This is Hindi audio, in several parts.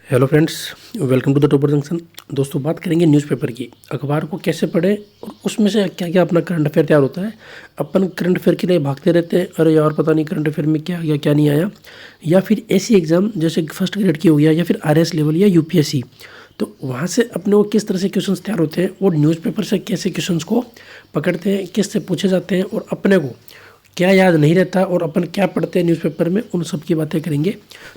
Hello friends, welcome to the topper junction. दोस्तों, बात करेंगे न्यूज़पेपर की। अखबार को कैसे पढ़ें और उसमें से क्या क्या अपना करंट अफेयर तैयार होता है। अपन करंट अफेयर के लिए भागते रहते हैं, अरे यार पता नहीं करंट अफेयर में क्या आ गया क्या नहीं आया, या फिर ऐसी एग्जाम जैसे फर्स्ट ग्रेड की हो गया या फिर आरएस लेवल या यूपीएससी, तो वहाँ से अपने को किस तरह से क्वेश्चंस तैयार होते हैं और न्यूज़पेपर से कैसे क्वेश्चंस को पकड़ते हैं, किससे पूछे जाते हैं और अपने को क्या याद नहीं रहता और अपन क्या पढ़ते हैं न्यूज़पेपर में, उन सब की बातें करेंगे।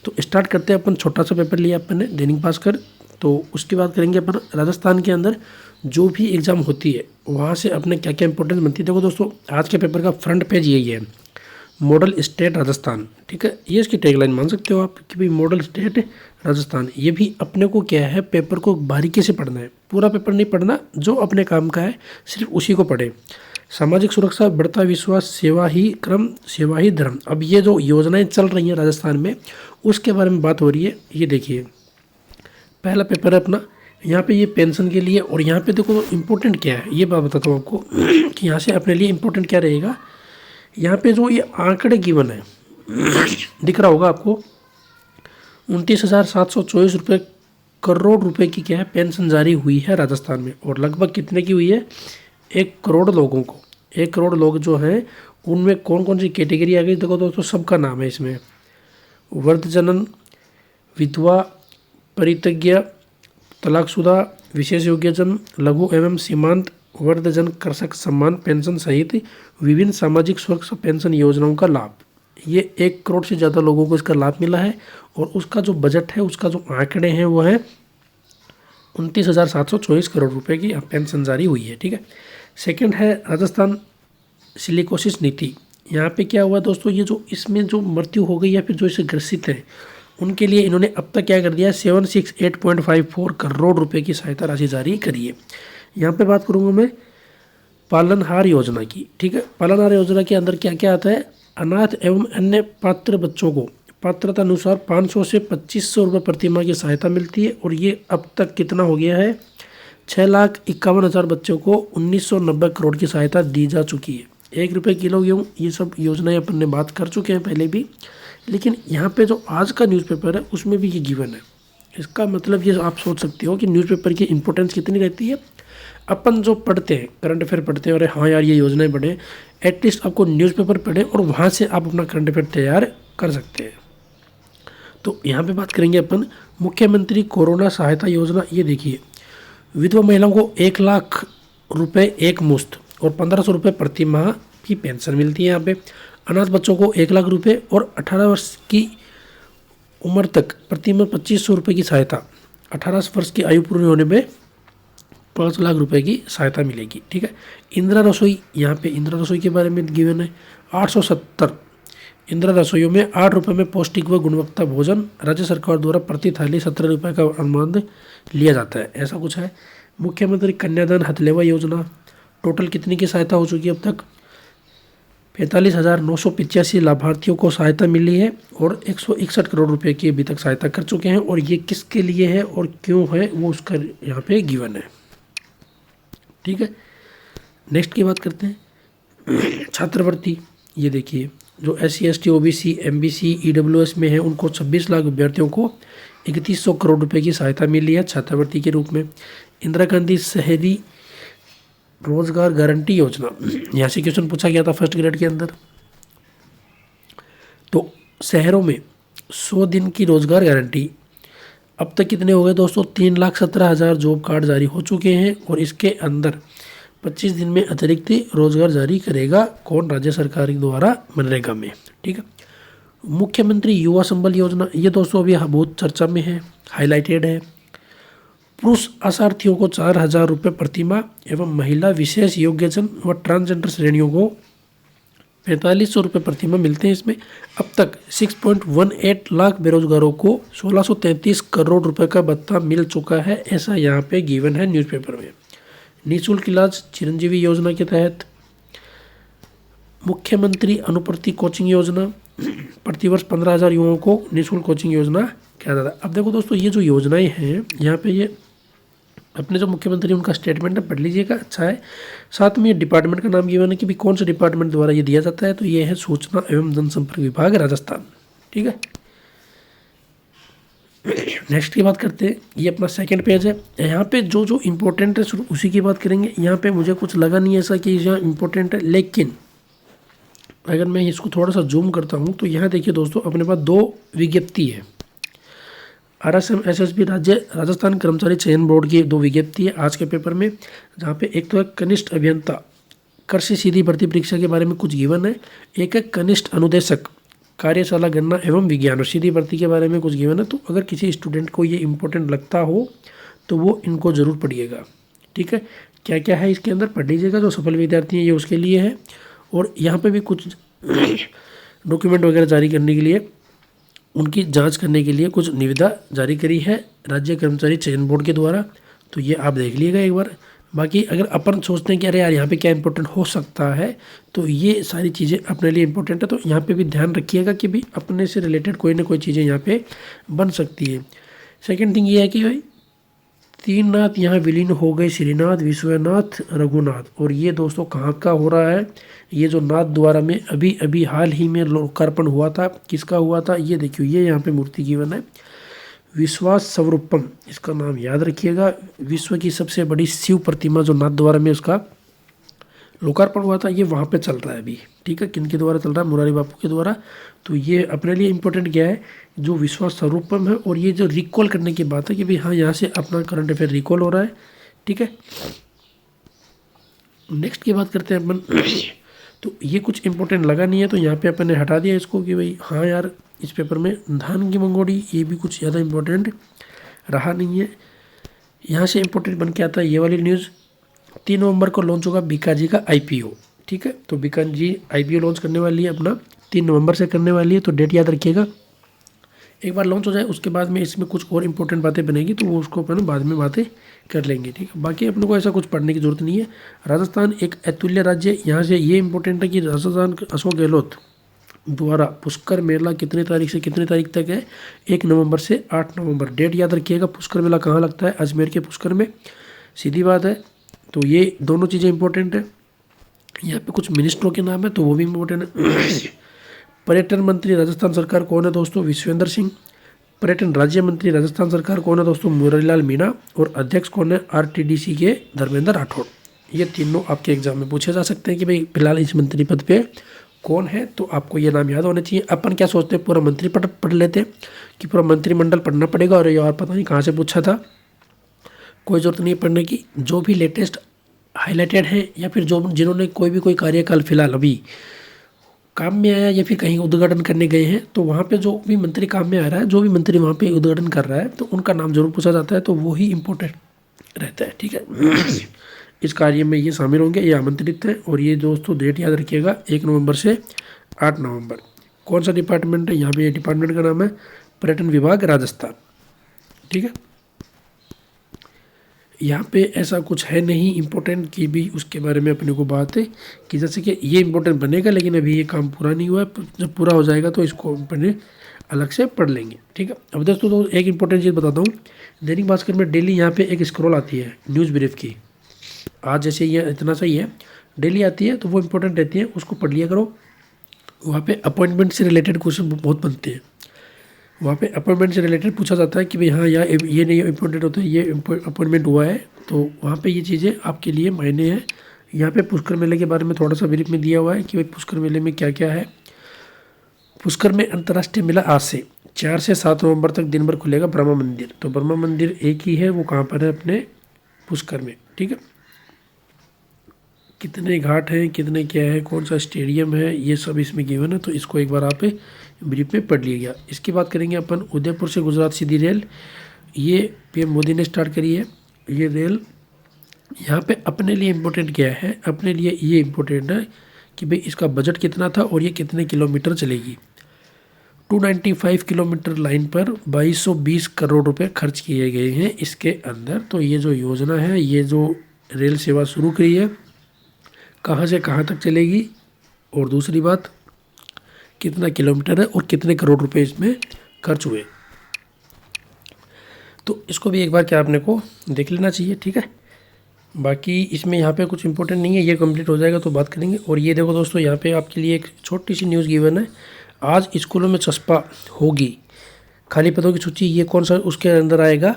तो स्टार्ट करते हैं। अपन छोटा सा पेपर लिया अपन ने, दैनिक भास्कर। तो उसके बाद करेंगे अपन राजस्थान के अंदर जो भी एग्ज़ाम होती है वहाँ से अपने क्या क्या इंपॉर्टेंस बनती है। देखो दोस्तों, आज के पेपर का फ्रंट पेज यही है, मॉडल स्टेट राजस्थान। ठीक है, ये इसकी टैगलाइन मान सकते हो आप कि भाई मॉडल स्टेट राजस्थान। ये भी अपने को क्या है, पेपर को बारीकी से पढ़ना है, पूरा पेपर नहीं पढ़ना, जो अपने काम का है सिर्फ उसी को पढ़े। सामाजिक सुरक्षा, बढ़ता विश्वास, सेवा ही क्रम, सेवा ही धर्म। अब ये जो योजनाएं चल रही हैं राजस्थान में, उसके बारे में बात हो रही है। ये देखिए, पहला पेपर है अपना, यहाँ पे ये पेंशन के लिए। और यहाँ पे देखो इम्पोर्टेंट क्या है, ये बात बताता हूँ आपको कि यहाँ से अपने लिए इम्पोर्टेंट क्या रहेगा। यहाँ पे जो ये आंकड़े गिवन है दिख रहा होगा आपको, 29,724 करोड़ रुपए की क्या है पेंशन जारी हुई है राजस्थान में। और लगभग कितने की हुई है, 1 करोड़ लोगों को। 1 करोड़ लोग जो हैं उनमें कौन कौन सी कैटेगरी आ गई, देखो दोस्तों सबका नाम है इसमें। वृद्धजनन, विधवा, परित्यज्य, तलाकशुदा, विशेष योग्यजन, लघु एवं सीमांत, वृद्धजन कृषक सम्मान पेंशन सहित विभिन्न सामाजिक सुरक्षा पेंशन योजनाओं का लाभ। ये 1 करोड़ से ज़्यादा लोगों को इसका लाभ मिला है। और उसका जो बजट है, उसका जो आंकड़े हैं वो है 29,724 करोड़ रुपए की पेंशन जारी हुई है। ठीक है, सेकंड है राजस्थान सिलिकोसिस नीति। यहाँ पे क्या हुआ दोस्तों, ये जो इसमें जो मृत्यु हो गई या फिर जो इससे ग्रसित है उनके लिए इन्होंने अब तक क्या कर दिया है, 768.54 करोड़ रुपए की सहायता राशि जारी करी है। यहाँ पे बात करूँगा मैं पालनहार योजना की। ठीक है, पालनहार योजना के अंदर क्या क्या आता है, अनाथ एवं अन्य पात्र बच्चों को पात्रता अनुसार 500 से 2500 रुपये प्रति माह की सहायता मिलती है। और ये अब तक कितना हो गया है, 6,51,000 बच्चों को 1990 करोड़ की सहायता दी जा चुकी है। 1 रुपये किलो गेहूँ, ये सब योजनाएं अपन ने बात कर चुके हैं पहले भी। लेकिन यहाँ पे जो आज का न्यूज़पेपर है उसमें भी ये गिवन है। इसका मतलब ये आप सोच सकते हो कि न्यूज़पेपर की इंपॉर्टेंस कितनी रहती है। अपन जो पढ़ते हैं, करंट अफेयर पढ़ते हैं, अरे हाँ यार ये योजनाएं पढ़े, एटलीस्ट आपको न्यूज़पेपर पढ़े और वहाँ से आप अपना करंट अफेयर तैयार कर सकते हैं। तो यहाँ पे बात करेंगे अपन मुख्यमंत्री कोरोना सहायता योजना। ये देखिए, विधवा महिलाओं को 1 लाख रुपए एक मुश्त और 1,500 रुपये प्रति माह की पेंशन मिलती है। यहाँ पे अनाथ बच्चों को 1 लाख रुपए और 18 वर्ष की उम्र तक प्रति माह 2,500 रुपये की सहायता। 18 वर्ष की आयु पूरी होने में 5 लाख रुपए की सहायता मिलेगी। ठीक है, इंदिरा रसोई, यहाँ पे इंदिरा रसोई के बारे में गिवन है 870 इंदिरा रसोइयों में 8 रुपये में पौष्टिक व गुणवत्ता भोजन राज्य सरकार द्वारा प्रति थाली 17 रुपये का अनुमान लिया जाता है, ऐसा कुछ है। मुख्यमंत्री कन्यादान हथलेवा योजना, टोटल कितनी की सहायता हो चुकी है अब तक, 45,985 लाभार्थियों को सहायता मिली है और 161 करोड़ रुपए की अभी तक सहायता कर चुके हैं। और ये किसके लिए है और क्यों है वो उसका यहाँ पे गिवन है। ठीक है, नेक्स्ट की बात करते हैं छात्रवृत्ति। ये देखिए, जो SC ST OBC MBC EWS में है उनको 26 लाख विद्यार्थियों को 3100 करोड़ रुपए की सहायता मिली है छात्रवृत्ति के रूप में। इंदिरा गांधी शहरी रोजगार गारंटी योजना, यहाँ से क्वेश्चन पूछा गया था फर्स्ट ग्रेड के अंदर। तो शहरों में 100 दिन की रोजगार गारंटी, अब तक कितने हो गए दोस्तों, 3,17,000 जॉब कार्ड जारी हो चुके हैं। और इसके अंदर 25 दिन में अतिरिक्त रोजगार जारी करेगा कौन, राज्य सरकार द्वारा मनरेगा में। ठीक है, मुख्यमंत्री युवा संबल योजना, ये दोस्तों अभी बहुत चर्चा में है, हाईलाइटेड है। पुरुष असार्थियों को 4,000 रुपये प्रति माह एवं महिला विशेष योग्यजन व ट्रांसजेंडर श्रेणियों को 4,500 रुपये प्रति माह मिलते हैं। इसमें अब तक 6.18 लाख बेरोजगारों को 1,633 करोड़ रुपए का भत्ता मिल चुका है, ऐसा यहाँ पे गिवन है न्यूज़पेपर में। निःशुल्क इलाज चिरंजीवी योजना के तहत, मुख्यमंत्री अनुप्रति कोचिंग योजना, प्रतिवर्ष 15,000 युवाओं को निःशुल्क कोचिंग योजना किया जाता है। अब देखो दोस्तों, ये जो योजनाएं हैं यहाँ पे, ये अपने जो मुख्यमंत्री उनका स्टेटमेंट है, पढ़ लीजिएगा, अच्छा है। साथ में ये डिपार्टमेंट का नाम गिवन है कि भी कौन से डिपार्टमेंट द्वारा ये दिया जाता है, तो ये है सूचना एवं जनसंपर्क विभाग राजस्थान। ठीक है, नेक्स्ट की बात करते हैं। ये अपना सेकंड पेज है। यहाँ पे जो जो इम्पोर्टेंट है सिर्फ उसी की बात करेंगे। यहाँ पे मुझे कुछ लगा नहीं ऐसा कि यहाँ इम्पोर्टेंट है, लेकिन अगर मैं इसको थोड़ा सा जूम करता हूँ तो यहाँ देखिए दोस्तों, अपने पास दो विज्ञप्ति है। RSM SSB राजस्थान कर्मचारी चयन बोर्ड की दो विज्ञप्ति है आज के पेपर में, जहाँ पे एक तो है कनिष्ठ अभियंता कृषि सीधी भर्ती परीक्षा के बारे में कुछ गिवन है, एक है कनिष्ठ अनुदेशक कार्यशाला गणना एवं विज्ञान और सीधी भर्ती के बारे में कुछ गिवन है। तो अगर किसी स्टूडेंट को ये इम्पोर्टेंट लगता हो तो वो इनको ज़रूर पढ़िएगा, ठीक है। क्या क्या है इसके अंदर पढ़ लीजिएगा। जो सफल विद्यार्थी हैं ये उसके लिए है। और यहाँ पे भी कुछ डॉक्यूमेंट वगैरह जारी करने के लिए, उनकी जांच करने के लिए कुछ निविदा जारी करी है राज्य कर्मचारी चयन बोर्ड के द्वारा। तो ये आप देख लीजिएगा एक बार। बाकी अगर अपन सोचते हैं कि अरे यार यहाँ पे क्या इंपॉर्टेंट हो सकता है, तो ये सारी चीज़ें अपने लिए इंपॉर्टेंट है। तो यहाँ पे भी ध्यान रखिएगा कि भी अपने से रिलेटेड कोई ना कोई चीज़ें यहाँ पे बन सकती है। सेकेंड थिंग ये है कि भाई तीन नाथ यहाँ विलीन हो गए, श्रीनाथ विश्वनाथ रघुनाथ। और ये दोस्तों कहाँ का हो रहा है? ये जो नाथ द्वारा में अभी अभी हाल ही में लोकार्पण हुआ था, किसका हुआ था ये देखियो, ये यहाँ पे मूर्ति गिवन है विश्वास स्वरूपम, इसका नाम याद रखिएगा। विश्व की सबसे बड़ी शिव प्रतिमा जो नाथ द्वारा में उसका लोकार्पण हुआ था, ये वहाँ पे चल रहा है अभी, ठीक है। किन के द्वारा चल रहा है? मुरारी बापू के द्वारा। तो ये अपने लिए इम्पोर्टेंट क्या है, जो विश्वास स्वरूपम है। और ये जो रिकॉल करने की बात है कि भाई हाँ यहाँ से अपना करंट अफेयर रिकॉल हो रहा है, ठीक है। नेक्स्ट की बात करते हैं अपन। तो ये कुछ इंपॉर्टेंट लगा नहीं है तो यहाँ पे अपन ने हटा दिया इसको कि भाई हाँ यार इस पेपर में धान की मंगोड़ी, ये भी कुछ ज़्यादा इम्पोर्टेंट रहा नहीं है। यहाँ से इम्पोर्टेंट बन के आता है ये वाली न्यूज़, 3 नवंबर को लॉन्च होगा बीकाजी का IPO, ठीक है। तो बीकाजी IPO लॉन्च करने वाली है अपना, 3 नवंबर से करने वाली है। तो डेट याद रखिएगा। एक बार लॉन्च हो जाए उसके बाद में इसमें कुछ और इंपॉर्टेंट बातें बनेगी तो वो उसको अपन बाद में बातें कर लेंगे, ठीक है। बाकी अपने को ऐसा कुछ पढ़ने की जरूरत नहीं है। राजस्थान एक अतुल्य राज्य है। यहाँ से ये इंपॉर्टेंट है कि राजस्थान अशोक गहलोत द्वारा पुष्कर मेला कितने तारीख से कितने तारीख तक है? 1 नवंबर से 8 नवंबर। डेट याद रखिएगा। पुष्कर मेला कहाँ लगता है? अजमेर के पुष्कर में, सीधी बात है। तो ये दोनों चीज़ें इंपॉर्टेंट है। यहाँ पे कुछ मिनिस्टरों के नाम है तो वो भी इम्पोर्टेंट है। पर्यटन मंत्री राजस्थान सरकार कौन है दोस्तों? विश्वेंद्र सिंह। पर्यटन राज्य मंत्री राजस्थान सरकार कौन है दोस्तों? मुरलीलाल मीणा। और अध्यक्ष कौन है? RTDC के धर्मेंद्र राठौड़। ये तीनों आपके एग्जाम में पूछे जा सकते हैं कि भाई फिलहाल इस मंत्री पद पे कौन है, तो आपको ये नाम याद होने चाहिए। अपन क्या सोचते हैं, पूरा मंत्री पढ़ लेते हैं कि पूरा मंत्रिमंडल पढ़ना पड़ेगा और यार पता नहीं कहाँ से पूछा था। कोई ज़रूरत नहीं पढ़ने की। जो भी लेटेस्ट हाईलाइटेड है या फिर जो जिन्होंने कोई कार्यकाल फिलहाल अभी काम में आया या फिर कहीं उद्घाटन करने गए हैं, तो वहाँ पे जो भी मंत्री काम में आ रहा है, जो भी मंत्री वहाँ पे उद्घाटन कर रहा है, तो उनका नाम जरूर पूछा जाता है। तो वो ही इम्पोर्टेंट रहता है, ठीक है। इस कार्य में ये शामिल होंगे, ये आमंत्रित हैं। और ये दोस्तों डेट याद रखिएगा, 1 नवंबर से 8 नवंबर। कौन सा डिपार्टमेंट है? यहाँ पे ये डिपार्टमेंट का नाम है पर्यटन विभाग राजस्थान, ठीक है। यहाँ पे ऐसा कुछ है नहीं इम्पोर्टेंट कि भी उसके बारे में अपने को बात है कि जैसे कि ये इम्पोर्टेंट बनेगा, लेकिन अभी ये काम पूरा नहीं हुआ है। जब पूरा हो जाएगा तो इसको अपने अलग से पढ़ लेंगे, ठीक है। अब दोस्तों तो एक इम्पोर्टेंट चीज़ बताता हूँ। दैनिक भास्कर में डेली यहाँ पे एक स्क्रॉल आती है न्यूज़ ब्रीफ की। आज जैसे ये इतना सही है, डेली आती है तो वो इम्पोर्टेंट रहती है, उसको पढ़ लिया करो। वहाँ पे अपॉइंटमेंट से रिलेटेड क्वेश्चन बहुत बनते हैं। वहाँ पे अपॉइंटमेंट से रिलेटेड पूछा जाता है कि भाई हाँ यार ये नहीं इम्पोर्टेंट होता है, ये अपॉइंटमेंट हुआ है, तो वहाँ पे ये चीज़ें आपके लिए मायने हैं। यहाँ पे पुष्कर मेले के बारे में थोड़ा सा ब्रीफ में दिया हुआ है कि भाई पुष्कर मेले में क्या क्या है। पुष्कर में अंतर्राष्ट्रीय मेला आज से 4 से 7 नवंबर तक दिन भर खुलेगा ब्रह्मा मंदिर। तो ब्रह्मा मंदिर एक ही है, वो कहाँ पर है? अपने पुष्कर में, ठीक है। कितने घाट हैं, कितने क्या है, कौन सा स्टेडियम है, ये सब इसमें गिवन है। तो इसको एक बार आप ब्रीफ में पढ़ लिया गया। इसकी बात करेंगे अपन। उदयपुर से गुजरात सीधी रेल, ये PM मोदी ने स्टार्ट करी है ये रेल। यहाँ पे अपने लिए इम्पोर्टेंट क्या है? अपने लिए ये इम्पोर्टेंट है कि भाई इसका बजट कितना था और ये कितने किलोमीटर चलेगी। 295 किलोमीटर लाइन पर 2220 करोड़ रुपए खर्च किए गए हैं इसके अंदर। तो ये जो योजना है, ये जो रेल सेवा शुरू करी है, कहाँ से कहाँ तक चलेगी, और दूसरी बात कितना किलोमीटर है और कितने करोड़ रुपए इसमें खर्च हुए। तो इसको भी एक बार क्या आपने को देख लेना चाहिए, ठीक है। बाकी इसमें यहाँ पे कुछ इंपॉर्टेंट नहीं है, ये कंप्लीट हो जाएगा तो बात करेंगे। और ये देखो दोस्तों, यहाँ पे आपके लिए एक छोटी सी न्यूज़ गिवन है। आज स्कूलों में चस्पा होगी खाली पदों की सूची ये कौन सा उसके अंदर आएगा,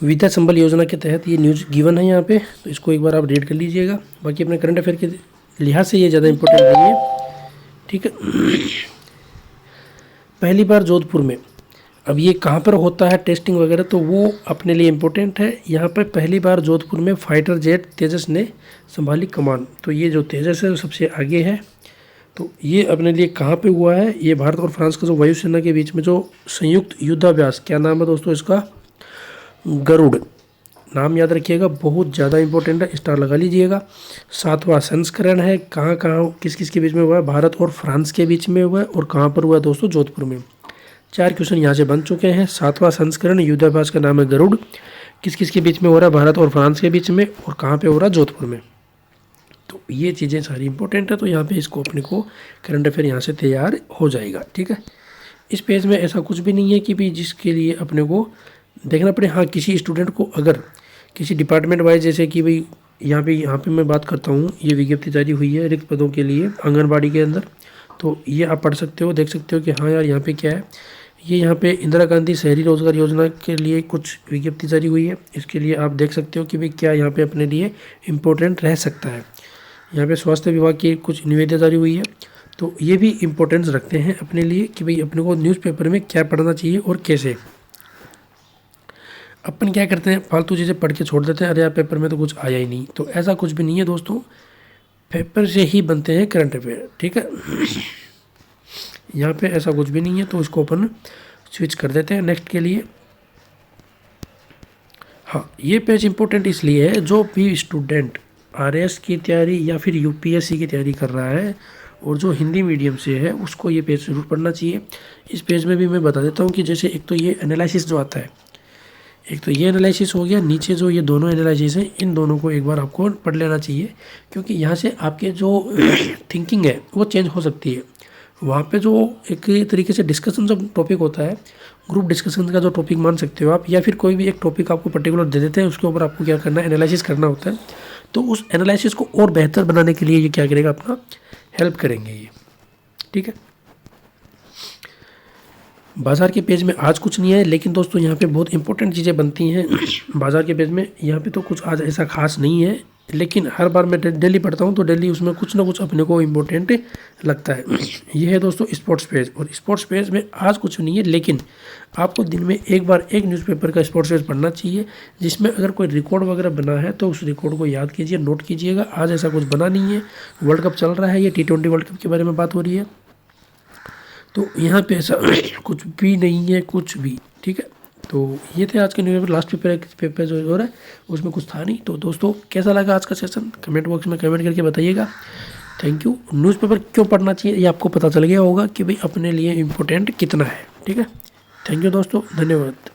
विद्या संबल योजना के तहत ये न्यूज़ गिवन है यहाँ पे, तो इसको एक बार आप रीड कर लीजिएगा। बाकी अपने करंट अफेयर के लिहाज से ये ज़्यादा इंपॉर्टेंट नहीं है, ठीक है। पहली बार जोधपुर में, अब ये कहाँ पर होता है टेस्टिंग वगैरह, तो वो अपने लिए इम्पोर्टेंट है। यहाँ पर पहली बार जोधपुर में फाइटर जेट तेजस ने संभाली कमान, तो ये जो तेजस है वो सबसे आगे है। तो ये अपने लिए कहाँ पे हुआ है, ये भारत और फ्रांस का जो वायुसेना के बीच में जो संयुक्त युद्धाभ्यास, क्या नाम है दोस्तों इसका, गरुड़, नाम याद रखिएगा, बहुत ज़्यादा इंपॉर्टेंट है, स्टार लगा लीजिएगा। 7वां संस्करण है, कहाँ कहाँ किस किस के बीच में हुआ है, भारत और फ्रांस के बीच में हुआ है, और कहाँ पर हुआ है दोस्तों, जोधपुर में। 4 क्वेश्चन यहाँ से बन चुके हैं। 7वां संस्करण युद्धाभ्यास का नाम है गरुड़, किस किस के बीच में हो रहा है, भारत और फ्रांस के बीच में, और कहाँ पे हो रहा है, जोधपुर में। तो ये चीज़ें सारी इंपॉर्टेंट है, तो यहाँ पे इसको अपने को करंट अफेयर यहाँ से तैयार हो जाएगा, ठीक है। इस पेज में ऐसा कुछ भी नहीं है कि भी जिसके लिए अपने को देखना पड़े। हाँ, किसी स्टूडेंट को अगर किसी डिपार्टमेंट वाइज, जैसे कि भाई यहाँ पे मैं बात करता हूँ, ये विज्ञप्ति जारी हुई है रिक्त पदों के लिए आंगनबाड़ी के अंदर, तो ये आप पढ़ सकते हो, देख सकते हो कि हाँ यार यहाँ पे क्या है। ये यहाँ पे इंदिरा गांधी शहरी रोजगार योजना के लिए कुछ विज्ञप्ति जारी हुई है, इसके लिए आप देख सकते हो कि भाई क्या यहाँ पे अपने लिए इम्पोर्टेंट रह सकता है। यहाँ पे स्वास्थ्य विभाग की कुछ निविदा जारी हुई है, तो ये भी इम्पोर्टेंस रखते हैं अपने लिए कि भाई अपने को न्यूज़पेपर में क्या पढ़ना चाहिए और कैसे। अपन क्या करते हैं, फालतू चीज़ें पढ़ के छोड़ देते हैं, अरे यार पेपर में तो कुछ आया ही नहीं, तो ऐसा कुछ भी नहीं है दोस्तों, पेपर से ही बनते हैं करंट अफेयर, ठीक है। यहाँ पे ऐसा कुछ भी नहीं है, तो इसको अपन स्विच कर देते हैं नेक्स्ट के लिए। हाँ, ये पेज इंपॉर्टेंट इसलिए है, जो भी स्टूडेंट आरएस की तैयारी या फिर यूपीएससी की तैयारी कर रहा है और जो हिंदी मीडियम से है, उसको ये पेज जरूर पढ़ना चाहिए। इस पेज में भी मैं बता देता हूँ कि जैसे एक तो ये एनालिसिस जो आता है, एक तो ये एनालिसिस हो गया, नीचे जो ये दोनों एनालिसिस हैं, इन दोनों को एक बार आपको पढ़ लेना चाहिए, क्योंकि यहाँ से आपके जो थिंकिंग है वो चेंज हो सकती है। वहाँ पे जो एक तरीके से डिस्कशन जब टॉपिक होता है, ग्रुप डिस्कशन का जो टॉपिक मान सकते हो आप, या फिर कोई भी एक टॉपिक आपको पर्टिकुलर दे देते हैं, उसके ऊपर आपको क्या करना है, एनालिसिस करना होता है। तो उस एनालिसिस को और बेहतर बनाने के लिए ये क्या करेगा, अपना हेल्प करेंगे ये, ठीक है। बाजार के पेज में आज कुछ नहीं है, लेकिन दोस्तों यहाँ पे बहुत इंपॉर्टेंट चीज़ें बनती हैं बाजार के पेज में। यहाँ पे तो कुछ आज ऐसा खास नहीं है, लेकिन हर बार मैं डेली पढ़ता हूँ, तो डेली उसमें कुछ ना कुछ अपने को इम्पोर्टेंट लगता है। ये है दोस्तों स्पोर्ट्स पेज, और स्पोर्ट्स पेज में आज कुछ नहीं है, लेकिन आपको दिन में एक बार एक न्यूज़पेपर का स्पोर्ट्स पेज पढ़ना चाहिए, जिसमें अगर कोई रिकॉर्ड वगैरह बना है तो उस रिकॉर्ड को याद कीजिए, नोट कीजिएगा। आज ऐसा कुछ बना नहीं है, वर्ल्ड कप चल रहा है, ये T20 वर्ल्ड कप के बारे में बात हो रही है, तो यहाँ पे ऐसा कुछ भी नहीं है, कुछ भी, ठीक है। तो ये थे आज के न्यूज़पेपर, लास्ट पेपर जो हो रहा है उसमें कुछ था नहीं। तो दोस्तों कैसा लगा आज का सेशन, कमेंट बॉक्स में कमेंट करके बताइएगा। Thank you. न्यूज़पेपर क्यों पढ़ना चाहिए ये आपको पता चल गया होगा कि भाई अपने लिए इम्पोर्टेंट कितना है, ठीक है। थैंक यू दोस्तों, धन्यवाद।